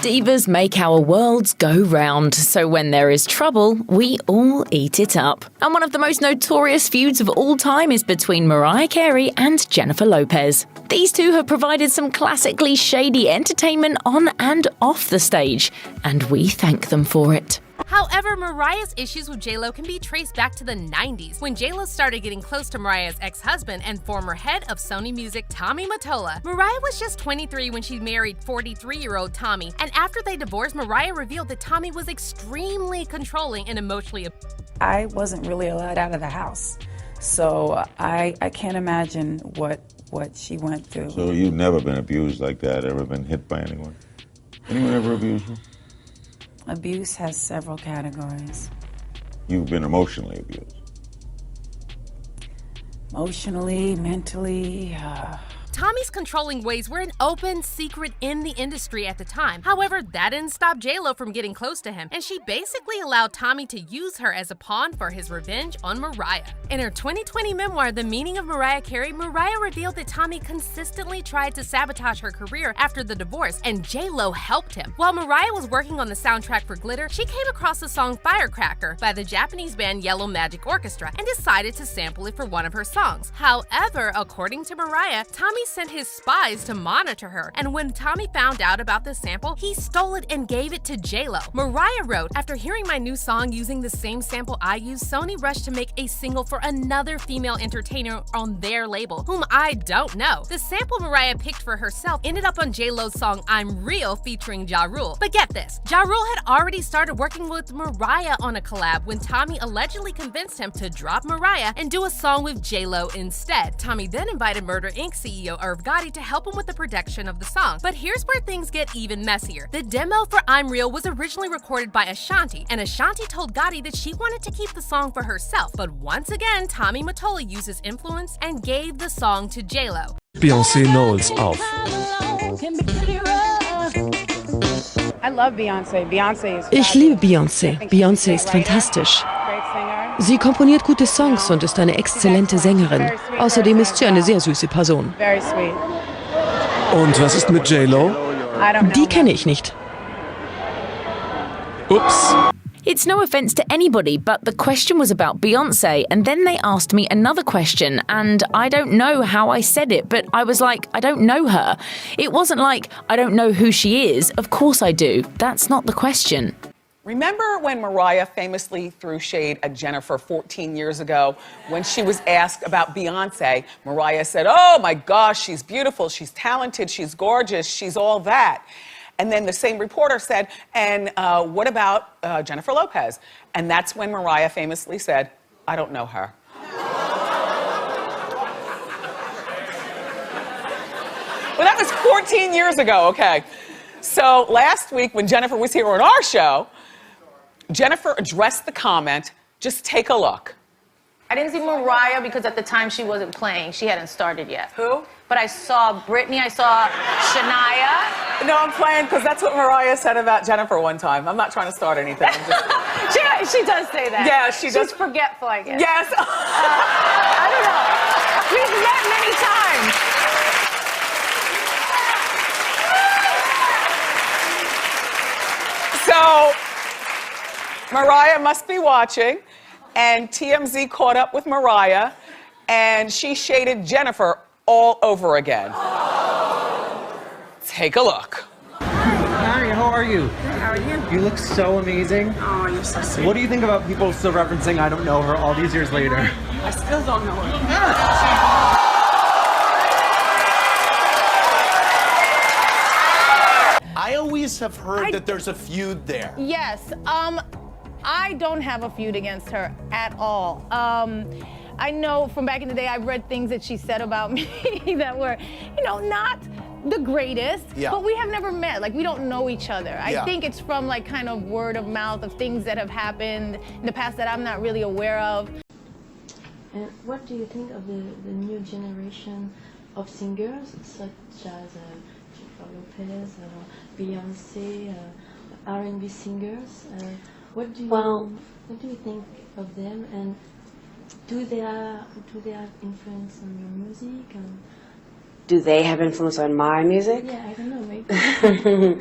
Divas make our worlds go round, so when there is trouble, we all eat it up. And one of the most notorious feuds of all time is between Mariah Carey and Jennifer Lopez. These two have provided some classically shady entertainment on and off the stage, and we thank them for it. However, Mariah's issues with J-Lo can be traced back to the 90s, when J-Lo started getting close to Mariah's ex-husband and former head of Sony Music, Tommy Mottola. Mariah was just 23 when she married 43-year-old Tommy, and after they divorced, Mariah revealed that Tommy was extremely controlling and emotionally abusive. I wasn't really allowed out of the house, so I can't imagine what she went through. So you've never been abused like that, ever been hit by anyone? Anyone ever abused you? Abuse has several categories. You've been emotionally abused? Emotionally, mentally. Tommy's controlling ways were an open secret in the industry at the time. However, that didn't stop J-Lo from getting close to him, and she basically allowed Tommy to use her as a pawn for his revenge on Mariah. In her 2020 memoir, The Meaning of Mariah Carey, Mariah revealed that Tommy consistently tried to sabotage her career after the divorce, and J-Lo helped him. While Mariah was working on the soundtrack for Glitter, she came across the song Firecracker by the Japanese band Yellow Magic Orchestra and decided to sample it for one of her songs. However, according to Mariah, Tommy sent his spies to monitor her, and when Tommy found out about the sample, he stole it and gave it to J-Lo. Mariah wrote, "After hearing my new song using the same sample I used, Sony rushed to make a single for another female entertainer on their label, whom I don't know. The sample Mariah picked for herself ended up on J-Lo's song I'm Real featuring Ja Rule. But get this, Ja Rule had already started working with Mariah on a collab when Tommy allegedly convinced him to drop Mariah and do a song with J-Lo instead. Tommy then invited Murder Inc. CEO Irv Gotti to help him with the production of the song. But here's where things get even messier. The demo for I'm Real was originally recorded by Ashanti, and Ashanti told Gotti that she wanted to keep the song for herself. But once again, Tommy Mottola used his influence and gave the song to J-Lo. Beyoncé Knowles auf. I love Beyoncé. Beyoncé is Ich liebe Beyoncé. Beyoncé ist fantastisch. Sie komponiert gute Songs und ist eine exzellente Sängerin. Außerdem ist sie eine sehr süße Person. very sweet. Und was ist mit J-Lo? I don't know. Die kenne ich nicht. Ups. It's no offense to anybody, but the question was about Beyoncé, and then they asked me another question, and I don't know how I said it, but I was like, I don't know her. It wasn't like, I don't know who she is. Of course I do. That's not the question. Remember when Mariah famously threw shade at Jennifer 14 years ago when she was asked about Beyoncé? Mariah said, "Oh my gosh, she's beautiful, she's talented, she's gorgeous, she's all that." And then the same reporter said, "And what about Jennifer Lopez?" And that's when Mariah famously said, "I don't know her." Well, that was 14 years ago, okay. So last week when Jennifer was here on our show, Jennifer addressed the comment. Just take a look. I didn't see Mariah because at the time she wasn't playing. She hadn't started yet. Who? But I saw Britney, I saw Shania. No, I'm playing because that's what Mariah said about Jennifer one time. I'm not trying to start anything. I'm just... she does say that. Yeah, she does. She's forgetful, I guess. Yes. I don't know. We've met many times. So, Mariah must be watching, and TMZ caught up with Mariah, and she shaded Jennifer all over again. Take a look. Hi, how are you? Good, how are you? You look so amazing. Oh, you're so sweet. What do you think about people still referencing I don't know her all these years later? I still don't know her. I always have heard that there's a feud there. Yes. I don't have a feud against her at all. I know from back in the day, I've read things that she said about me that were, not the greatest, but we have never met. Like, we don't know each other. I think it's from, like, kind of word of mouth of things that have happened in the past that I'm not really aware of. And what do you think of the new generation of singers, such as Jennifer Lopez, Beyoncé, R&B singers? What do you think of them, and do they have influence on your music? And do they have influence on my music? Yeah, I don't know, maybe.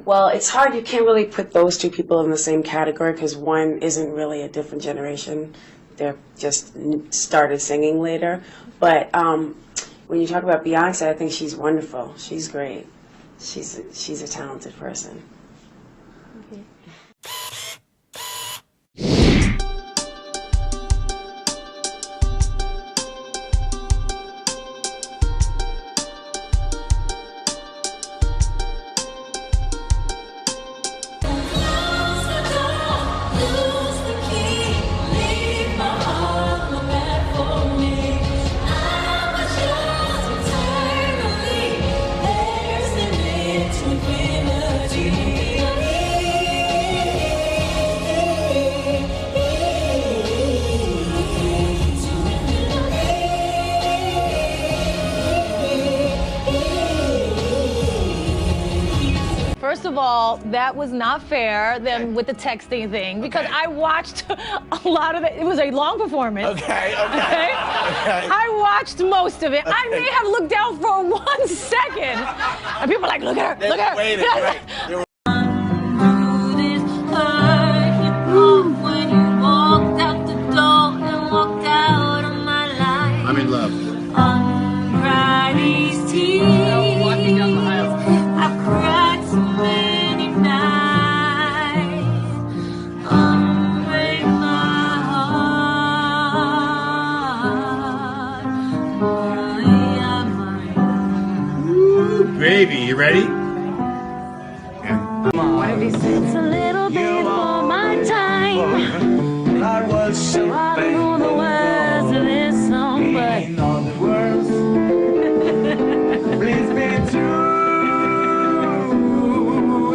Well, it's hard. You can't really put those two people in the same category because one isn't really a different generation. They're just started singing later. But when you talk about Beyonce, I think she's wonderful. She's great. She's a talented person. Okay. First of all, that was not fair then with the texting thing because I watched a lot of it. It was a long performance. Okay. I watched most of it. I may have looked down for 1 second. And people were like, look at her, look at her. Waiting, right. I'm in love. Walking down the aisle. I've cried so many nights. Unbreak my heart. Ooh, baby, you ready? What did he say? It's a little bit for my time. So I don't know the words of this song, but Please be true.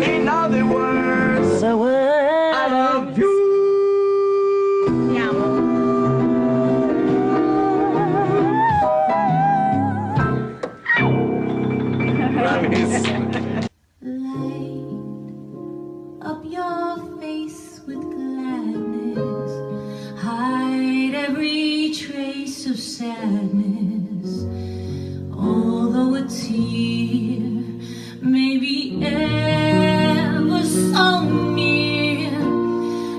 In other words, the words I love you. light up your face with gladness, hide every trace of sadness. Although a tear may be ever so near,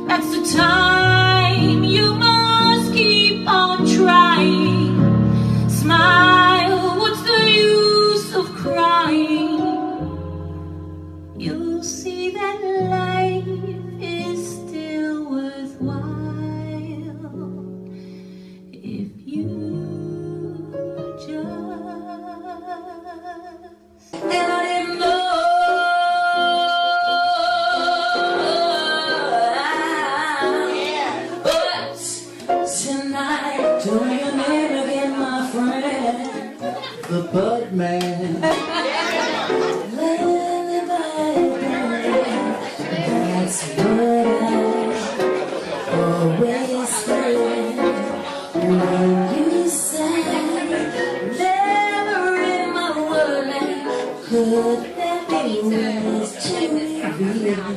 that's the time you must keep on trying. Smile, what's the use of crying? You'll see that life is still worthwhile if you just let him know. But tonight, don't you never get my friend, The Bud Man. that's what I always say when you say never in my world could there be words to reveal.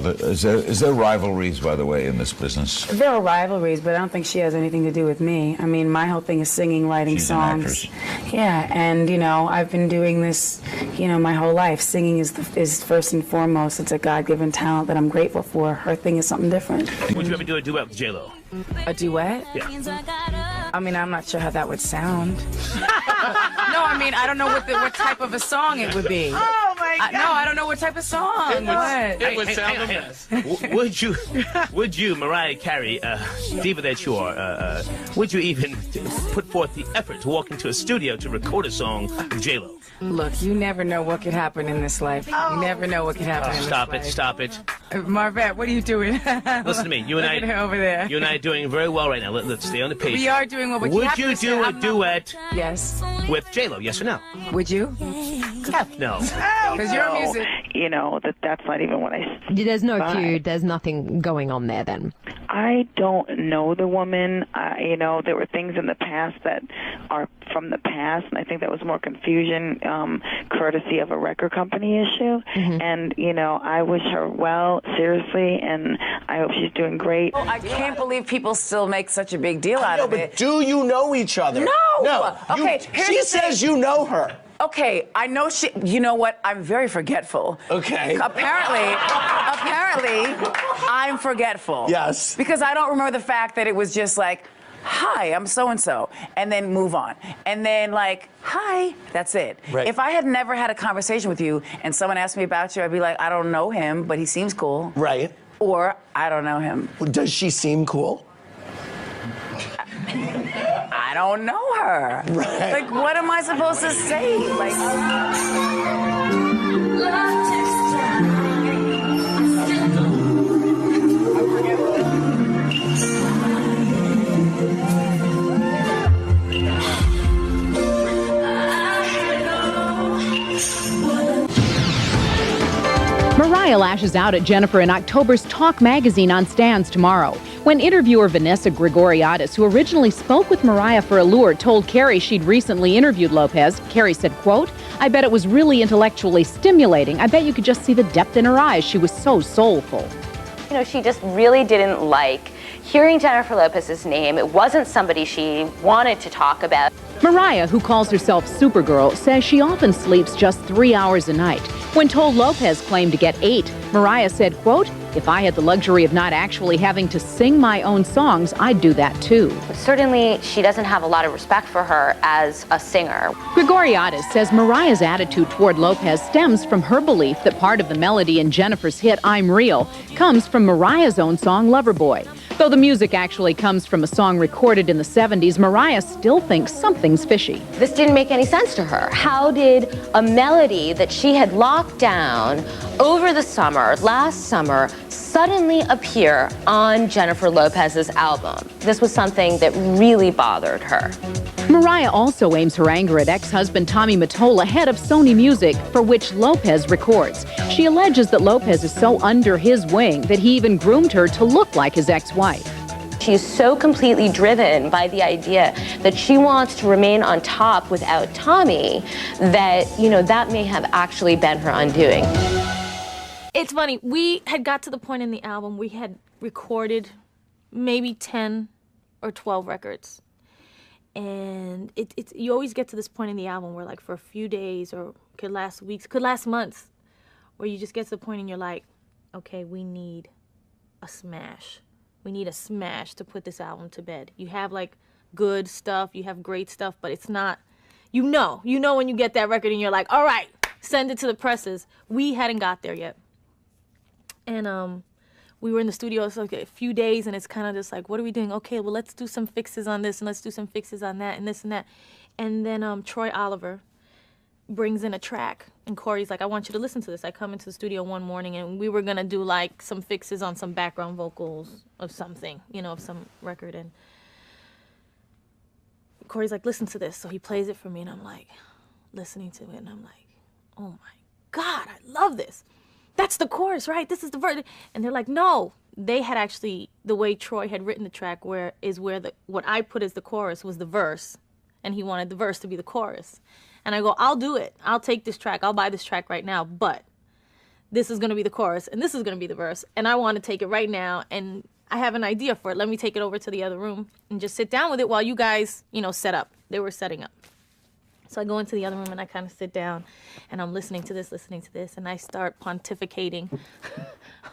Is there rivalries, by the way, in this business? There are rivalries, but I don't think she has anything to do with me. I mean, my whole thing is singing, writing She's songs. an actress. Yeah, and you know, I've been doing this, you know, my whole life. Singing is first and foremost. It's a God-given talent that I'm grateful for. Her thing is something different. Would you ever do a duet with J-Lo? A duet? Yeah. I mean, I'm not sure how that would sound. No, I mean, I don't know what type of a song it would be. Oh my God! No, I don't know what type of song. It would sound a mess. Would you, Mariah Carey, diva that you are, would you even put forth the effort to walk into a studio to record a song with J-Lo? Look, you never know what could happen in this life. You never know what could happen in this life. Stop it. Marvette, what are you doing? Listen to me. You and Look at her over there. You and I are doing very well right now. Let's stay on the page. We are doing well. But Would you do a duet Yes. with J-Lo, yes or no? Would you? No. Because your music. You know, that's not even what I... There's no feud. There's nothing going on there then. I don't know the woman. You know, there were things in the past that are from the past, and I think that was more confusion, courtesy of a record company issue. And, you know, I wish her well, seriously, and I hope she's doing great. I can't believe people still make such a big deal out of it. But do you know each other? No! No. Okay, here's she the says thing. you know her. Okay, I know she. You know what? I'm very forgetful. Okay. Apparently, I'm forgetful. Yes. Because I don't remember the fact that it was just like, hi, I'm so-and-so, and then move on. And then like, hi, that's it. Right. If I had never had a conversation with you and someone asked me about you, I'd be like, I don't know him, but he seems cool. Right. Or, I don't know him. Does she seem cool? I don't know her. Right. Like, what am I supposed to say? Like... Mariah lashes out at Jennifer in October's Talk magazine on stands tomorrow. When interviewer Vanessa Gregoriadis, who originally spoke with Mariah for Allure, told Carey she'd recently interviewed Lopez, Carey said, quote, I bet it was really intellectually stimulating. I bet you could just see the depth in her eyes. She was so soulful. You know, she just really didn't like hearing Jennifer Lopez's name. It wasn't somebody she wanted to talk about. Mariah, who calls herself Supergirl, says she often sleeps just 3 hours a night. When told Lopez claimed to get 8, Mariah said, quote, if I had the luxury of not actually having to sing my own songs, I'd do that too. Certainly, she doesn't have a lot of respect for her as a singer. Gregoriadis says Mariah's attitude toward Lopez stems from her belief that part of the melody in Jennifer's hit I'm Real comes from Mariah's own song Loverboy. Though the music actually comes from a song recorded in the 70s, Mariah still thinks something's fishy. This didn't make any sense to her. How did a melody that she had locked down over the summer, last summer, suddenly appear on Jennifer Lopez's album? This was something that really bothered her. Mariah also aims her anger at ex-husband Tommy Mottola, head of Sony Music, for which Lopez records. She alleges that Lopez is so under his wing that he even groomed her to look like his ex-wife. She is so completely driven by the idea that she wants to remain on top without Tommy that, you know, that may have actually been her undoing. It's funny, we had got to the point in the album we had recorded maybe 10 or 12 records. And it's you always get to this point in the album where, like, for a few days, or could last weeks, could last months, where you just get to the point and you're like, okay, we need a smash. We need a smash to put this album to bed. You have, like, good stuff, you have great stuff, but it's not, you know when you get that record and you're like, all right, send it to the presses. We hadn't got there yet. And we were in the studio for like a few days, and it's kind of just like, what are we doing? Okay, well, let's do some fixes on this, and let's do some fixes on that, and this and that. And then Troy Oliver brings in a track, and Corey's like, I want you to listen to this. I come into the studio one morning, and we were going to do like some fixes on some background vocals of something, you know, of some record. And Corey's like, listen to this. So he plays it for me, and I'm like, listening to it, and I'm like, oh my God, I love this. That's the chorus, right? This is the verse. And they're like, no. They had actually, the way Troy had written the track, what I put as the chorus was the verse, and he wanted the verse to be the chorus. And I go, I'll do it. I'll take this track. I'll buy this track right now, but this is going to be the chorus, and this is going to be the verse, and I want to take it right now, and I have an idea for it. Let me take it over to the other room and just sit down with it while you guys, you know, set up. They were setting up. So I go into the other room and I kind of sit down and I'm listening to this, and I start pontificating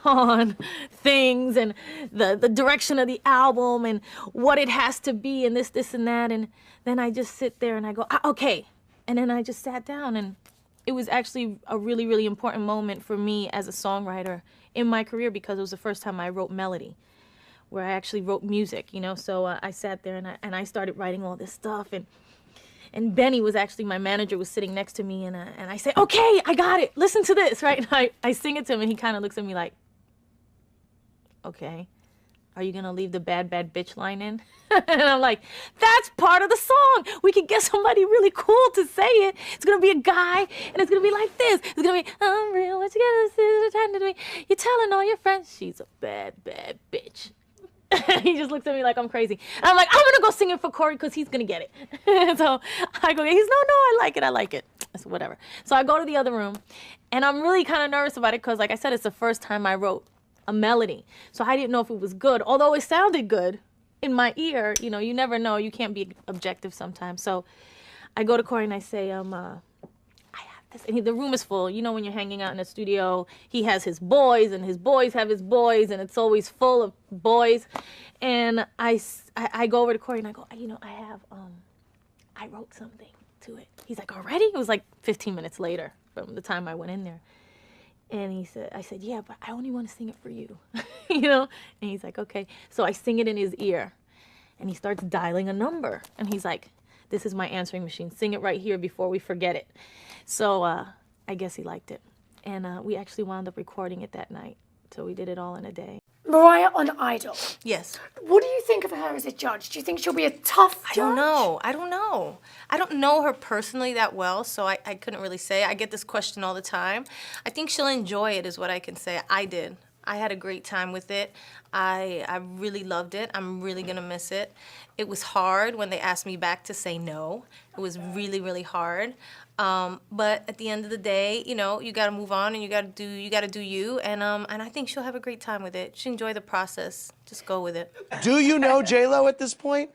on things and the direction of the album and what it has to be and this, and that. And then I just sit there and I go, okay. And then I just sat down, and it was actually a really, really important moment for me as a songwriter in my career, because it was the first time I wrote melody, where I actually wrote music, you know. So I sat there and I started writing all this stuff, and Benny was actually, my manager, was sitting next to me, and I say, okay, I got it, listen to this, right? And I sing it to him, and he kind of looks at me like, okay, are you gonna leave the bad, bad bitch line in? And I'm like, that's part of the song. We could get somebody really cool to say it. It's gonna be a guy, and it's gonna be like this. It's gonna be, I'm real, what you gotta say, you're telling all your friends she's a bad, bad bitch. He just looks at me like I'm crazy. And I'm like, I'm gonna go sing it for Corey because he's gonna get it. So I go, he's no, I like it. I said, whatever. So I go to the other room, and I'm really kind of nervous about it because, like I said, it's the first time I wrote a melody. So I didn't know if it was good, although it sounded good in my ear. You know, you never know. You can't be objective sometimes. So I go to Corey and I say, and the room is full. You know, when you're hanging out in a studio, he has his boys, and his boys have his boys, and it's always full of boys. And I go over to Corey and I go, I wrote something to it. He's like, already? It was like 15 minutes later from the time I went in there. And I said, yeah, but I only want to sing it for you, you know? And he's like, okay. So I sing it in his ear, and he starts dialing a number. And he's like, this is my answering machine. Sing it right here before we forget it. So I guess he liked it. And we actually wound up recording it that night. So we did it all in a day. Mariah on Idol. Yes. What do you think of her as a judge? Do you think she'll be a tough judge? I don't know. I don't know her personally that well, so I couldn't really say. I get this question all the time. I think she'll enjoy it is what I can say. I did. I had a great time with it. I really loved it. I'm really gonna miss it. It was hard when they asked me back to say no. It was really, really hard. But at the end of the day, you know, you gotta move on and you gotta do you. And I think she'll have a great time with it. She'll enjoy the process. Just go with it. Do you know J-Lo at this point?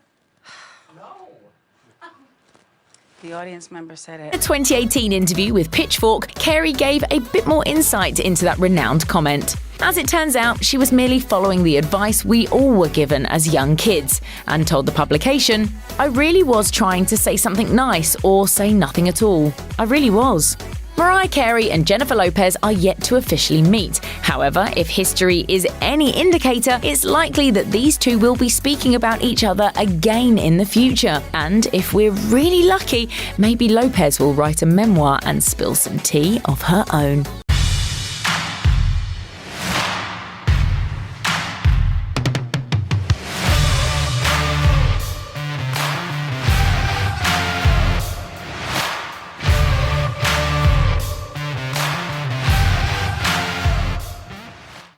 The audience member said it. In a 2018 interview with Pitchfork, Carey gave a bit more insight into that renowned comment. As it turns out, she was merely following the advice we all were given as young kids, and told the publication, I really was trying to say something nice or say nothing at all. I really was. Mariah Carey and Jennifer Lopez are yet to officially meet. However, if history is any indicator, it's likely that these two will be speaking about each other again in the future. And if we're really lucky, maybe Lopez will write a memoir and spill some tea of her own.